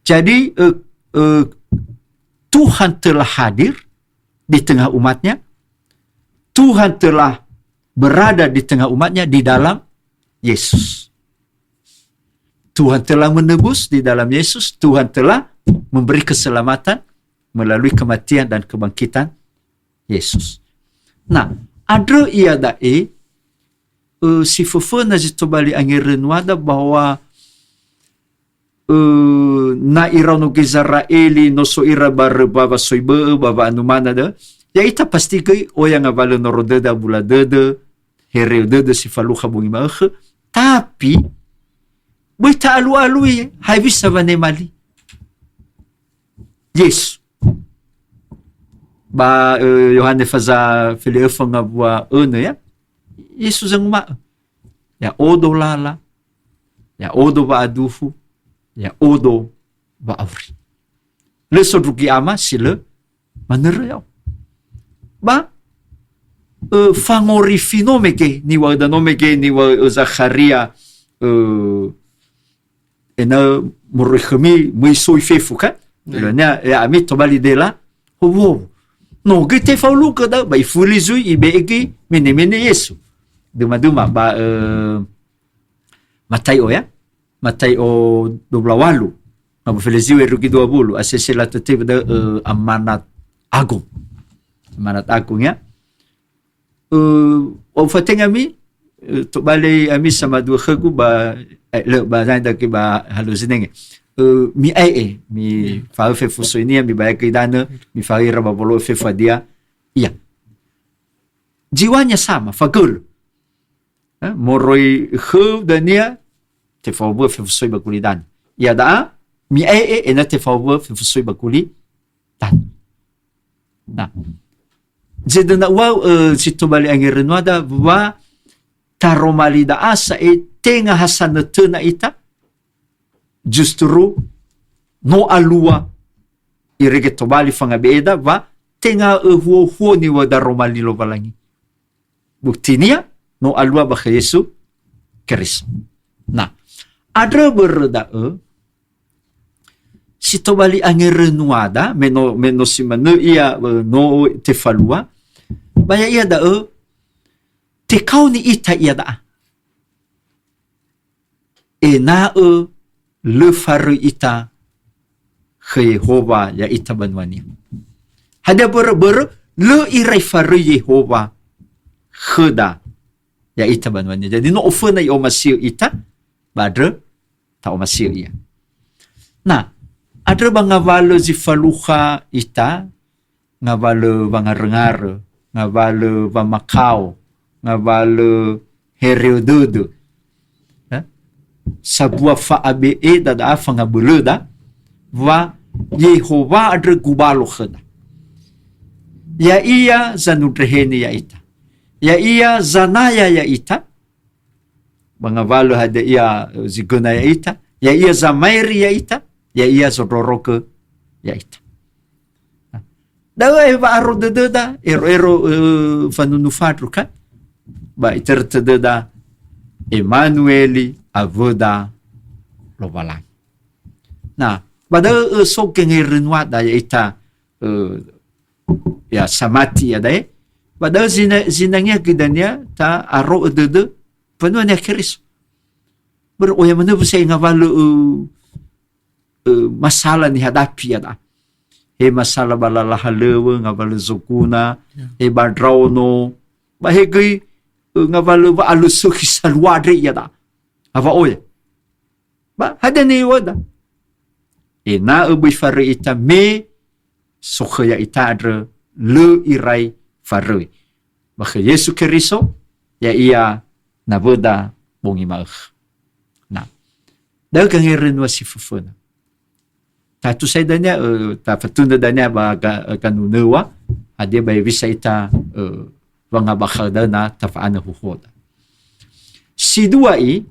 Jadi Tuhan telah hadir di tengah umatnya. Tuhan telah berada di tengah umatnya di dalam Yesus. Tuhan telah menebus di dalam Yesus. Tuhan telah memberi keselamatan melalui kematian dan kebangkitan Yesus. Nah, ada ia dae si fufuna jito bali angirin wada bahwa na iraw no Israeli no so ira bar baba soibe baba anumana da ya ita pasti kay o yang avalo no rodeda bula dede hereu dede si faluha bungi maakh tapi boy ta alu hay visa vane mali yes ba Yohane faza Filipo nga bua ya Yesus ang ma ya odo lala ya odo ba adufu ya odo ba avri le sodruki ama sile manere ba fangori finomeke ni wa danomeke ni wa Zakaria ena murkhmi mwisoi fefuka lenya ya ami tobali dela ho no gete faulu kada ba ifulizui ibeki mene Yesu duma ba Mateo 28 mabufeleziwe rugi 20 asesela tetebe da amanat agung ya o fatenga mi to bale ami sama dua khegu ba le ba zanda ki ba haluzinenge mi mi fa fe fusoinia mi ba kidana mi fa ira ba bolo fe fadia iya jiwanya sama fagul moroi khu dania te fa bo fe fusoi ba kulidan ya da mi ena te fa bo fe fusoi ba kuli tan na zedana wa sito bali angirenwada wa taromalida asa tenga hasana tena ita justru no alua irege tobali fanga beda va tenga huo ni wa daromali lo balangi buktinya no alua ba Yesu Kristus. Nah, ada berda sito bali angirenuada meno simane ia no tefalua baya ia da te kau ni ita ia da na le faru ita Jehova ya ita banwani hada ber le irai faru Jehova kheda ya ita banwani jadi no ofena yo masir ita badre ta o masir ia. Nah, ada bangavalo zifaluha ita ngavalo bangarengar ngavalo bamakao ngavalo hereudodo sabua fa abe da afanga buluda va Yehova adre gubalo khada ya iya zanudreheni ya ita ya iya zanaya ya ita bangavalo hada iya zigona ya ita ya iya zamairi ya ita ya iya zodoroke ya ita dawa eva arodeda ero fanunufadru kan ba itertededa Emanueli avoda lobalang. Nah, pada sokeng renwat daya ita ya samati ya daya. Pada zinanya kidanya ta aro dede penuhnya keris. Beroya mana bisa ngavalu masalah ni hadapi ya dah. Masalah balala halewe ngavalu zukuna badrauno bahegi ngavalu ba alusuki salwadri ya dah. Apa oya? Ba hada ni wada. Na ubi fari ita me sokhaya ita adre le irai fari. Maka Yesu Kristo ya ia naboda bongi maakh. Nah, dagang irin wasifufuna. Tatu saya danya ta fatunda danya ba kanunewa hadia bai bisa ita wanga bakhadana tafa'ana huhoda. Si dua i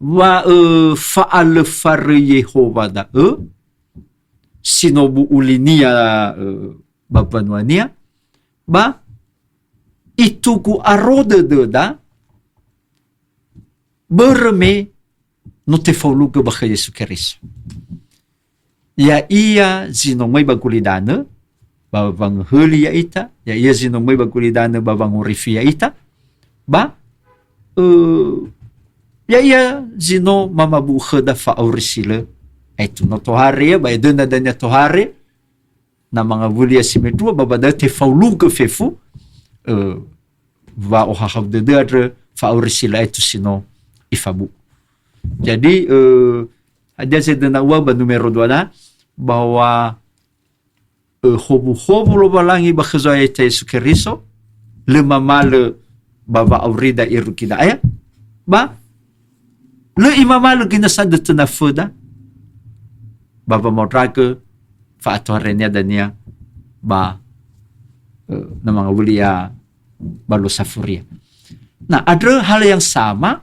wa fa'al far Yehova da sinobu ulinia babanuania ba itu ku arode da berme no te fauluga ba Yesu Kristo. Ya ia zinomai bagulidana babang heli ya ita, ya ia zinomai bagulidana babang urifi ya ita, ba ya ia zino mamabu khada fa aurisile itu no tohare ya ba edena danya tohare na mga bulia simetua babada te fauluga fefu va ohahabde de fa aurisile itu sino ifabu. Jadi ada sedenawa ba numero 2 na bahwa hobu-hobu lo balangi ba khazaya Yesu Kristo le mamale baba aurida irukida aya ba le imamale gina sada tunafuda baba modrake fa atorenya dania ba na mga wulia balo safuria. Nah, ada hal yang sama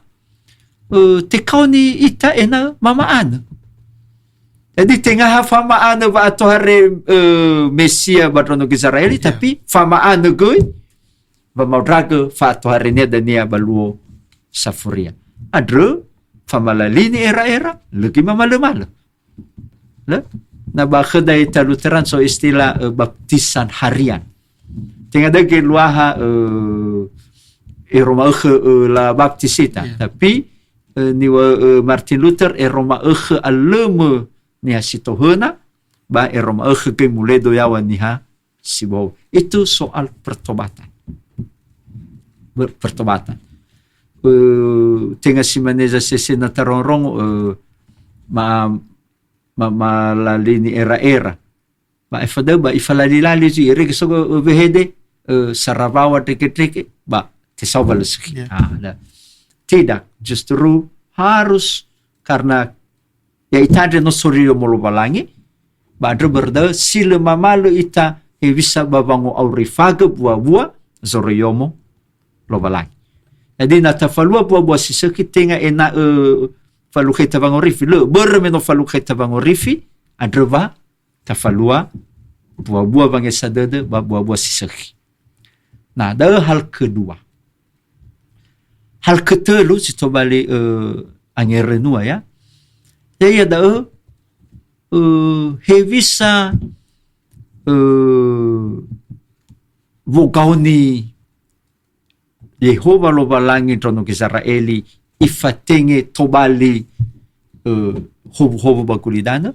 tekau ni ita ena mamaan. Jadi tengah famaan ba atohare Mesia badrono Israeli tapi famaan goi ba maudraga fa atohare ne dania baluo safuria. Adro famalalini era-era lagi mamala-mala. Na ba khadai taluteran so istilah baptisan harian. Tengah dagi luaha Roma la baptisita tapi ni Martin Luther Roma aleme ni hasitohena ba Roma ke muledo yawan niha sibo. Itu soal pertobatan. Pertobatan. Tengah simaneza sesena taronrong malalini era-era. Ba ifada ba ifalalilali ji irek so behede sarabawa teke-teke ba tisawbalski. Tidak, justru harus karena ya itade no sorio molo balangi badro berda sile mamalu ita bisa babango aurifaga buah-buah zoriomo lo balangi. Jadi na tafalua buah-buah siseki tenga ena falukheta bangorifi le bermeno falukheta bangorifi adrova tafalua buah-buah bangesadede buah-buah siseki. Nah, ada hal kedua. Hal ketelu sito bali angerenua ya. Ya da hevisa vogauni Yehova lo balangi trono Israeli ifatenge tobali hobu bakulidana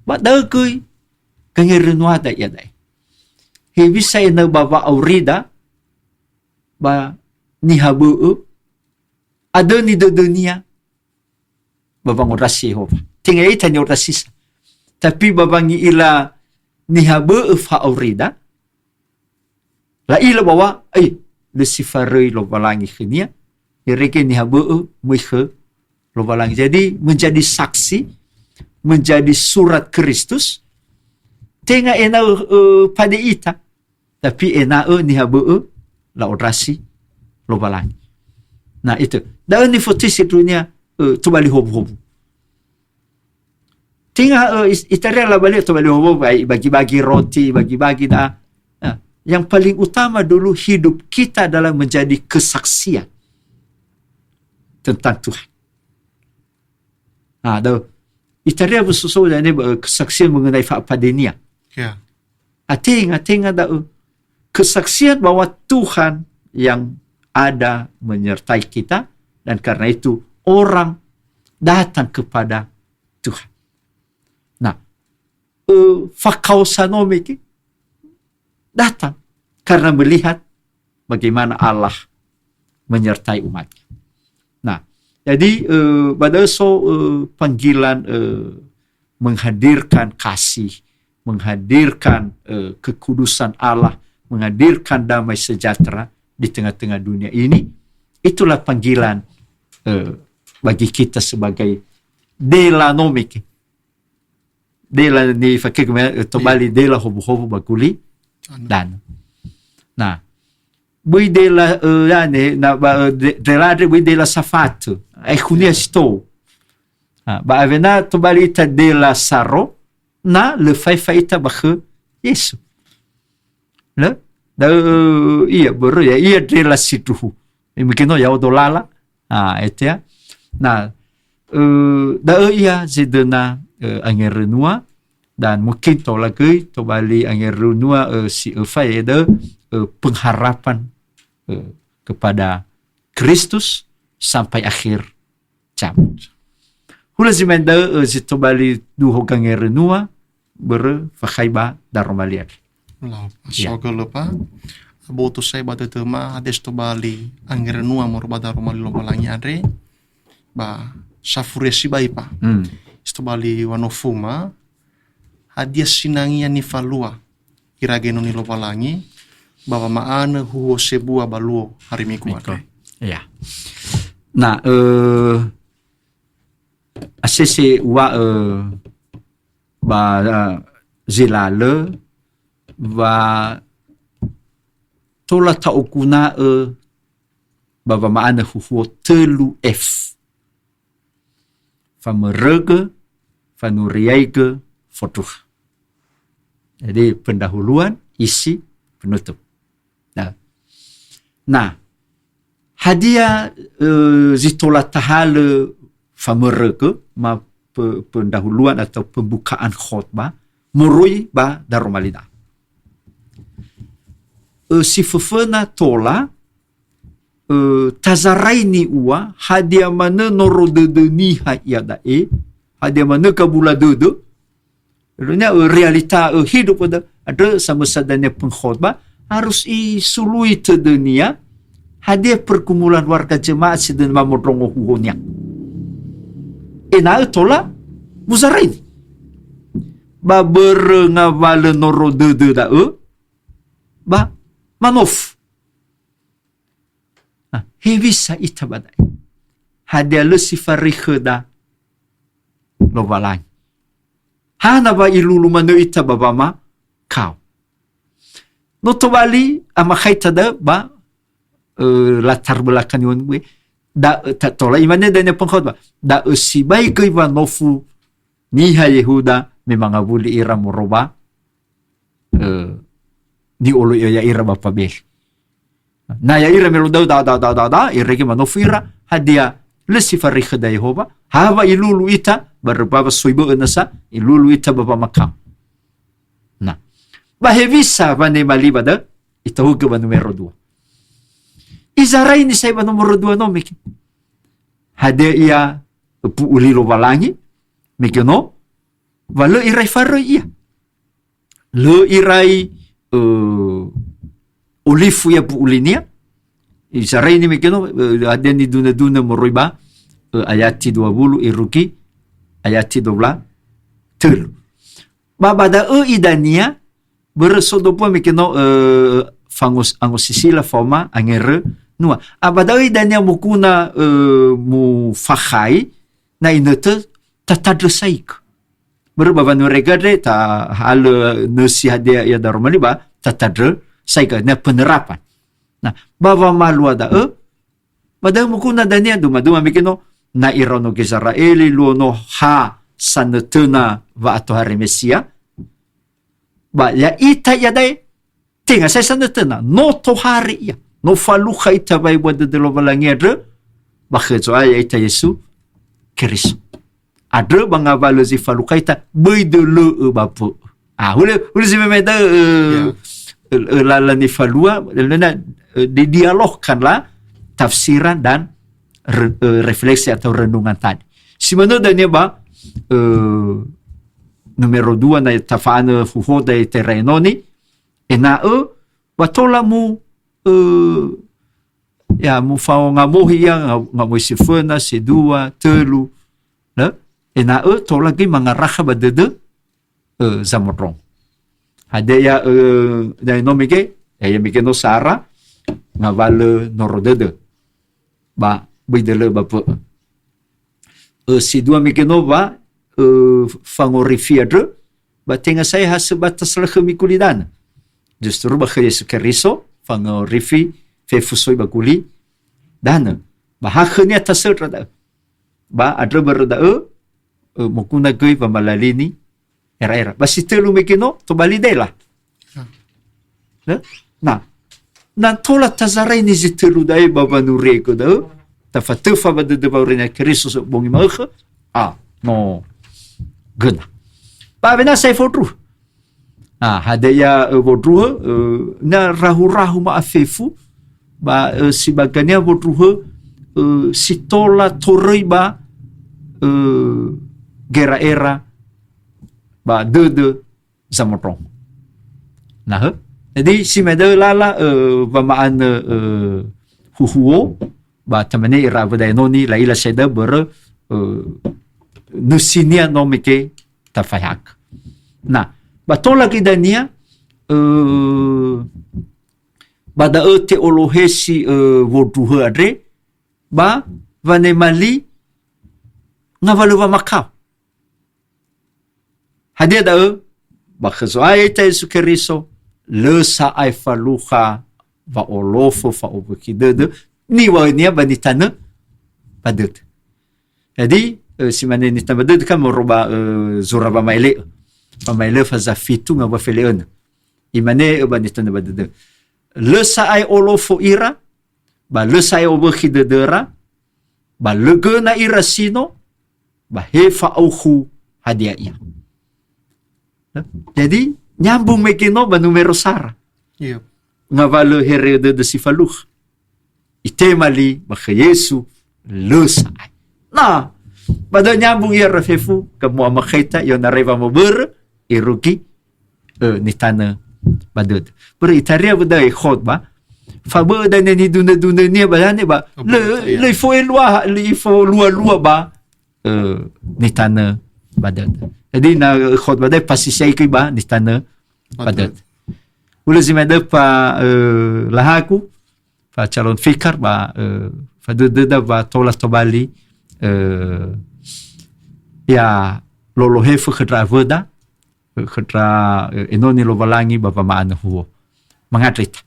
ba da kui kangerenua da ya dai. Hevisa ena baba aurida ba nihabu ada ni de dunia babang orasi Yehova tinggal ita ni orasisa tapi babang ila nihabu fa aurida la ila bawa le sifare lo balangi khnia ireke nihabu muikhe lo balangi. Jadi menjadi saksi, menjadi surat Kristus tenga ena pada ita tapi ena nihabu la orasi lo balangi. Nah itu. Dan ni fotis itunya tu bali hobu-hobu. Tinggal itaria la balik tu bali hobu bagi-bagi roti, bagi-bagi dah. Nah, yang paling utama dulu hidup kita adalah menjadi kesaksian tentang Tuhan. Nah, dah itaria bersusul dan kesaksian mengenai padenia.
Ya.
Ating ada kesaksian bahwa Tuhan yang ada menyertai kita dan karena itu orang datang kepada Tuhan. Nah, fakausanomiki datang karena melihat bagaimana Allah menyertai umatnya. Nah, jadi pada panggilan menghadirkan kasih, menghadirkan kekudusan Allah, menghadirkan damai sejahtera di tengah-tengah dunia ini, itulah panggilan bagi kita sebagai dela nomiki. Dela ni fakir tobali dela hobu-hobu baguli Dan. Nah, bui dela ane na ba delade bui dela safato. Ai kunia sto. Ba avena to balita dela saro na le faita ba khe Yesu. Le da ia boro ya ia dela situ. Mikino ya odolala. Etia. Na da ia zidena angerenua dan mungkin to lagi to bali angerenua si faida pengharapan kepada Kristus sampai akhir zaman. Hula zimenda zito bali du hogang renua ber fakhaiba daromaliat.
Lah, soga lepa. Boto sai bata tema hades to bali angerenua mor bada romali lo balangi adre. Ba safuresi bai pa. Isto bali wanofuma hadia sinangia ni falua irageno ni lo balangi. Baba maana huo sebua baluo hari miku ada.
Ya. Nah, asese wa ba zilale va tola taukuna baba maana huo telu F. Famerege, fanuriaige, fotuh. Jadi pendahuluan, isi, penutup. Nah, hadiah zitola tahale famerege ma pendahuluan atau pembukaan khutbah murui ba darumalida. Si fefena tola tazaraini ua hadiah mana norodedeni hayadae hadiah mana kabula dede. Lalunya realita hidup ada sama sadanya pengkhutbah harus isului te dunia hadiah perkumpulan warga jemaat sedang mamodrongo huhonya. Ina tola muzarain. Ba berengawale noro dede da ba manof. Hevisa itabadai. Hadiah lesifari kheda lo balai. Hana ba ilulu mano itababama kau. Noto bali ama kaitada ba latar belakang yon gue da tatola imane danya pengkhotbah da usibai ke Ivanofu niha Yehuda memang abuli ira moroba di olo ya ira bapa bel na ya ira melo da ireke Manofu ira hadia lesifari khada Yehova hava ilulu ita berbaba soibo nasa ilulu ita baba makam. Nah, bahevisa bane malibada itahu ke numero 2. Izarai ni saya numero 2 no miki. Hade ia pu ulilo balangi miki no walo irai faro ia. Lo irai olifu ya pu ulinia. Izarai ni miki no hade ni duna moroiba ayati 20 iruki ayati 12 tel. Babada idania beresodopo mikino angus sisila forma angere nua abadai dania mukuna mu fakhai na inete tatadresaik berbabanu regade ta hal nasi hadia ya darumali ba tatadre saika na penerapan. Nah baba malu ada bada mukuna dania duma mikino na irono Israeli luono ha sanetena va ato hari Mesia ba ya ita ya dai tinga saya sanetena no to hari ya no faluha ita bai wada de lo balangedre ba khezo ya ita Yesu Kristus adre banga balozi faluha ita bai de le bapo hule zimemeda la ni falua lena di dialogkan lah tafsiran dan refleksi atau renungan tadi. Simano dania ba numero 2 na tafana fuhoda terrenoni ena watola mu ya mu fao ngamohi ya ngamohi sifena sedua telu la ena tola gi mangaraha badede zamorong hade ya na nomike ya mikeno sara ngavale norodede ba bidele bapa si dua mikeno ba fangorifiadre ba tenga saya hasebatas lekhe mikulidan Justru ba Yesu Keriso fangorifi fefusoi baguli dana ba hakhnya tasir rada ba adra berda mukuna goi ba malalini era basi telu mekino to bali dela na tola tazarai ni zitelu dai baba nureko da tafatufa ba de baurina Keriso so bongi makha no guna ba bena sai fotru hadaya vodruh na rahu-rahu maafefu ba sibagania vodruh sitola toroi ba gera era ba de zamotong nah jadi si meda lala ba maan huhuo ba tamane ira ba noni la ila seda ber nusinia nomike tafayak nah batola kidania bada teologesi vodruh adre ba vanemali ngavaluva makau hadia da ba khazoi ta Yesu Keriso le sa ai faluha va olofo fa obukidede ni wa nia banitana padet jadi si mana ni tabadet kan moroba zoraba maile pamaile fa zafitu nga ba feleon imane banitana badede le sa ai olofo ira ba le sa ai obukidedera ba legena ira sino ba hefa auhu hadia ia. Jadi nyambung mekino ba numero sara.
Iya.
Ngavalo herede de sifaluh. Itemali ba Yesu lusai. Nah, pada nyambung ya rafefu kamu amakhaita yo nareva mo ber iruki nitana badud. Ber itaria badai khotba. Fa ba dan ni duna ni ba ba le fo lua ba nitana badud. Jadi na khotbah dia pasti saya ba di tanah padat. Ula zimada pa lahaku pa calon fikar ba fa deda ba tola tobali ya lolohe fu khatra voda khatra enoni lo balangi ba pamaana huo. Mangatrit.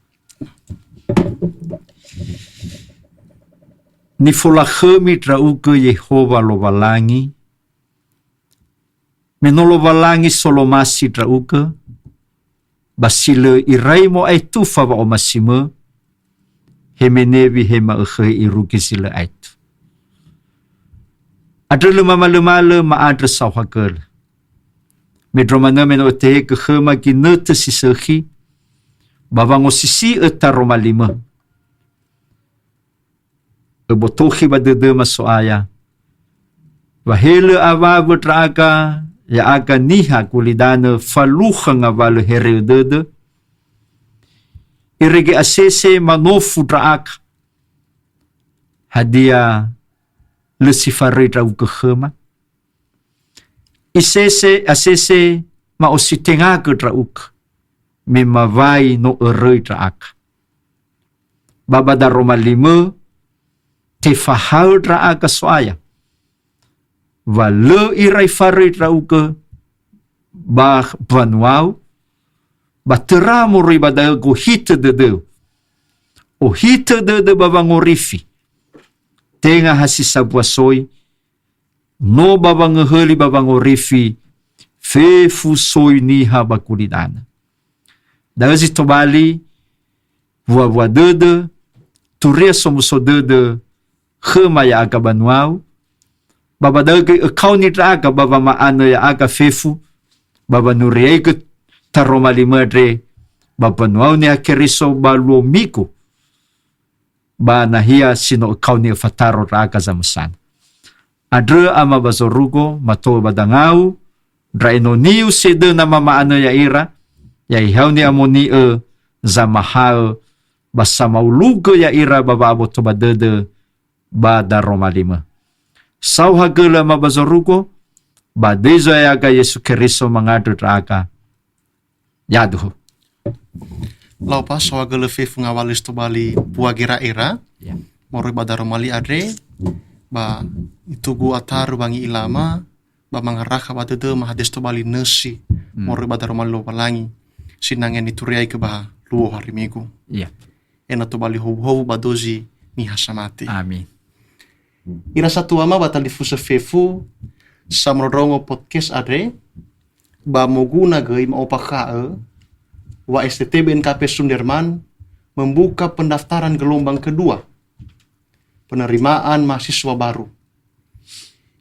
Ni fola khami trauke Yehova lo balangi menolo balangi solomasi trauke basile iraimo ai tufa ba omasime hemenevi hema ukhe iruki sila aitu adre mama maadre sawhakel medromana menote ke khema ki nete sisehi babango sisi etaroma lima ebotohi badede masoaya wahele ava betraka ya aga niha kulidana faluha ngavalu hereudede irege asese manofu draaka hadia lesifare drauke khema asese maositengake drauk memavai no eroi draaka babada Roma 5 te fahau draaka soaya va le irai fare trauke ba vanuau ba teramo ribada go hite de o hite de babangorifi tenga hasisa buasoi no babangeheli babangorifi fe fu soi ni habakulidana dazi tobali voa de turia somuso de khema ya akabanuau baba dage akauni traga baba maano ya aga fefu baba nurieke taroma limadre baba nuau ni Keriso baluo miko ba nahia sino akauni fataro traga zamusan adre ama bazorugo mato badangau draenoniu sede nama maano ya ira ya ihau ni amoni zamahal basamaulugo ya ira baba aboto badede ba daroma 5 sauhagela mabazorugo badezo yaga Yesu Keriso mangadu traka yaduh
Lau pas sauhagela fefu ngawalis to bali puagira era
ya
moroi badaromali adre ba itugu ataru bangi ilama ba mangaraka badede mahades to bali nesi moroi badaromali lo balangi sinangen ituriai ke bah luo hari Minggu.
Iya.
Ena to bali hou badozi ni hasamati.
Amin.
Ira satu ama batal difusa fefu samrodongo podcast adre ba moguna gei ma opaka wa STT BNKP Sunderman membuka pendaftaran gelombang kedua penerimaan mahasiswa baru.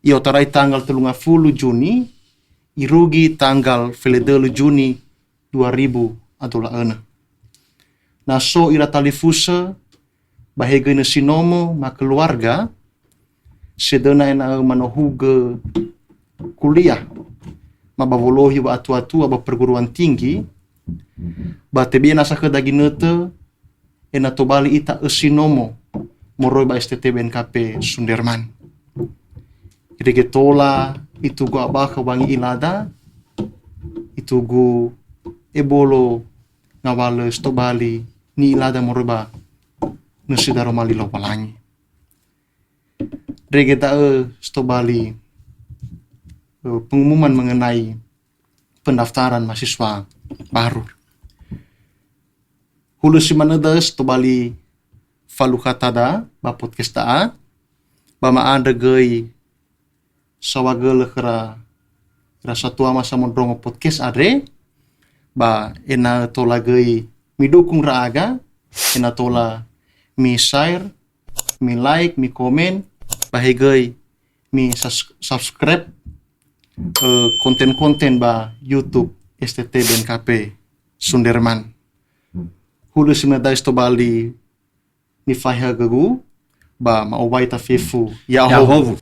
Ia tarai tanggal 30 Juni, irugi tanggal 22 Juni 2000 adalah ena. Naso ira talifusa bahega na sinomo ma keluarga sedena ena manohuge kuliah mabavolohi wa atu-atu aba perguruan tinggi ba tebia nasa kedaginete ena tobali ita esinomo moroi ba STT BNKP Sunderman. Irege tola itu go abaka wangi ilada itu go ebolo ngawale stobali ni ilada moroi ba nusidaro malilo palangi. Rege ta stobali pengumuman mengenai pendaftaran mahasiswa baru. Hulu si manedes stobali falukatada ba podcast taa ba maanda gei sawagele kera satu ama samondrongo podcast adre ba ena tola gei midukung raaga ena tola mi share mi like mi komen ba hegei mi subscribe konten-konten ba YouTube STT BNKP Sunderman. Hulu si manedes stobali ni faiha gagu ba maubay ta fefu Yahovu.